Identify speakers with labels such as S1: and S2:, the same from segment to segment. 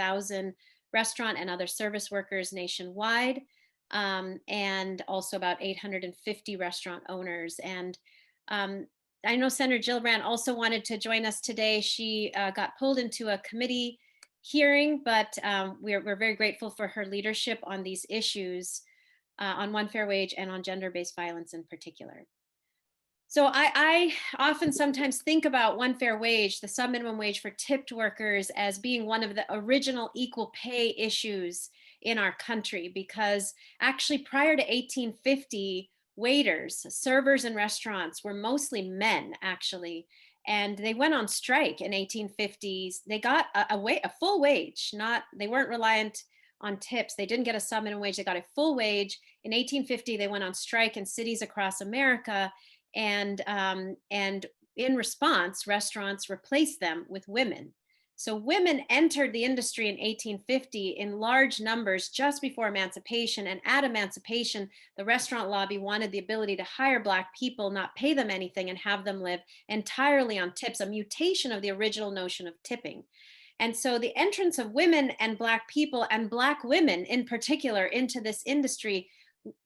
S1: 100,000 restaurant and other service workers nationwide, and also about 850 restaurant owners. And I know Senator Gillibrand also wanted to join us today. She got pulled into a committee hearing, but we're very grateful for her leadership on these issues, on one fair wage and on gender-based violence in particular. So I often sometimes think about one fair wage, the sub-minimum wage for tipped workers, as being one of the original equal pay issues in our country, because actually prior to 1850, waiters, servers in restaurants were mostly men, actually. And they went on strike in 1850s. They got a full wage, not, they weren't reliant on tips. They didn't get a sub-minimum wage, they got a full wage. In 1850, they went on strike in cities across America, and in response, restaurants replaced them with women. So women entered the industry in 1850 in large numbers just before emancipation. And at emancipation, the restaurant lobby wanted the ability to hire Black people, not pay them anything, and have them live entirely on tips, a mutation of the original notion of tipping. And so the entrance of women and Black people, and Black women in particular, into this industry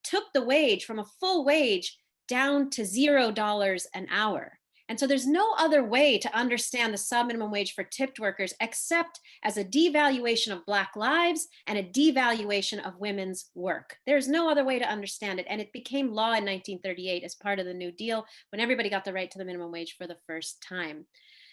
S1: took the wage from a full wage down to $0 an hour. And so there's no other way to understand the sub-minimum wage for tipped workers except as a devaluation of Black lives and a devaluation of women's work. There's no other way to understand it. And it became law in 1938 as part of the New Deal, when everybody got the right to the minimum wage for the first time.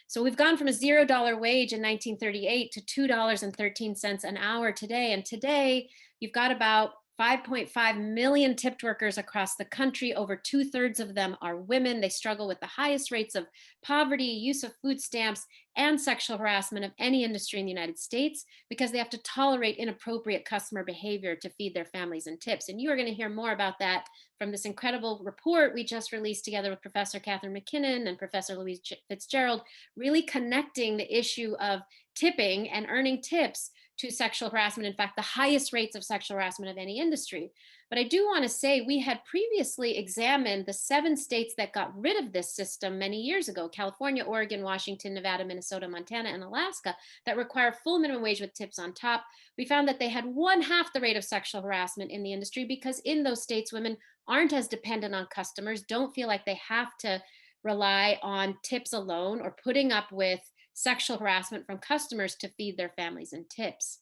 S1: So we've gone from a $0 wage in 1938 to $2.13 an hour today. And today you've got about 5.5 million tipped workers across the country. Over 2/3 of them are women. They struggle with the highest rates of poverty, use of food stamps, and sexual harassment of any industry in the United States, because they have to tolerate inappropriate customer behavior to feed their families in tips. And you are going to hear more about that from this incredible report we just released together with Professor Catherine McKinnon and Professor Louise Fitzgerald, really connecting the issue of tipping and earning tips to sexual harassment. In fact, the highest rates of sexual harassment of any industry. But I do want to say we had previously examined the 7 states that got rid of this system many years ago: California, Oregon, Washington, Nevada, Minnesota, Montana, and Alaska, that require full minimum wage with tips on top. We found that they had 1/2 the rate of sexual harassment in the industry, because in those states, women aren't as dependent on customers, don't feel like they have to rely on tips alone or putting up with sexual harassment from customers to feed their families in tips.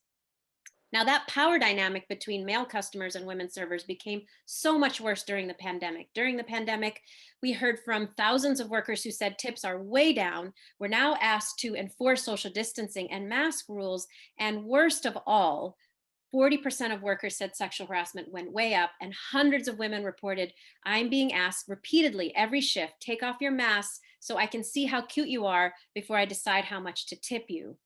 S1: Now, that power dynamic between male customers and women servers became so much worse during the pandemic. During the pandemic, we heard from thousands of workers who said tips are way down. We're now asked to enforce social distancing and mask rules. And worst of all, 40% of workers said sexual harassment went way up, and hundreds of women reported, "I'm being asked repeatedly every shift, take off your masks so I can see how cute you are before I decide how much to tip you,"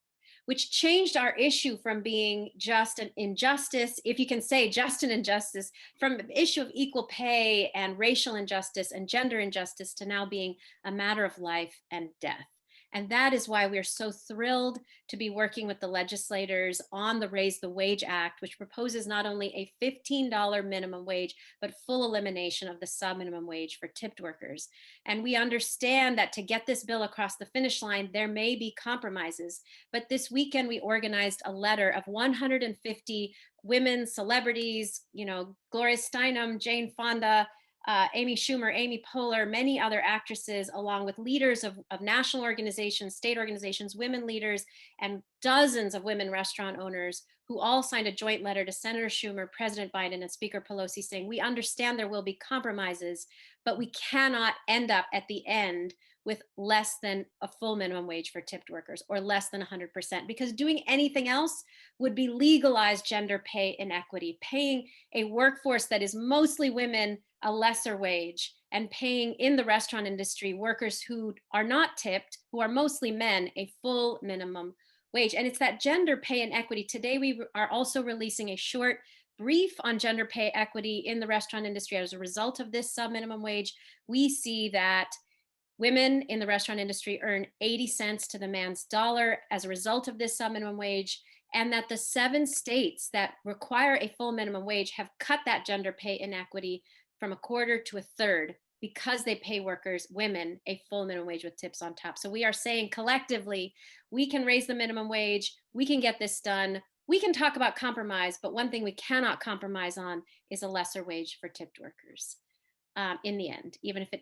S1: which changed our issue from being just an injustice, if you can say just an injustice, from an issue of equal pay and racial injustice and gender injustice, to now being a matter of life and death. And that is why we are so thrilled to be working with the legislators on the Raise the Wage Act, which proposes not only a $15 minimum wage, but full elimination of the sub-minimum wage for tipped workers. And we understand that to get this bill across the finish line, there may be compromises. But this weekend, we organized a letter of 150 women celebrities, Gloria Steinem, Jane Fonda, Amy Schumer, Amy Poehler, many other actresses, along with leaders of national organizations, state organizations, women leaders, and dozens of women restaurant owners, who all signed a joint letter to Senator Schumer, President Biden, and Speaker Pelosi, saying, we understand there will be compromises, but we cannot end up at the end with less than a full minimum wage for tipped workers, or less than 100%, because doing anything else would be legalized gender pay inequity, paying a workforce that is mostly women a lesser wage, and paying in the restaurant industry workers who are not tipped, who are mostly men, a full minimum wage. And it's that gender pay inequity. Today, we are also releasing a short brief on gender pay equity in the restaurant industry. As a result of this sub-minimum wage, we see that women in the restaurant industry earn 80 cents to the man's dollar as a result of this sub-minimum wage, and that the 7 states that require a full minimum wage have cut that gender pay inequity from 1/4 to 1/3 because they pay workers, women, a full minimum wage with tips on top. So we are saying collectively, we can raise the minimum wage, we can get this done. We can talk about compromise, but one thing we cannot compromise on is a lesser wage for tipped workers in the end, even if it takes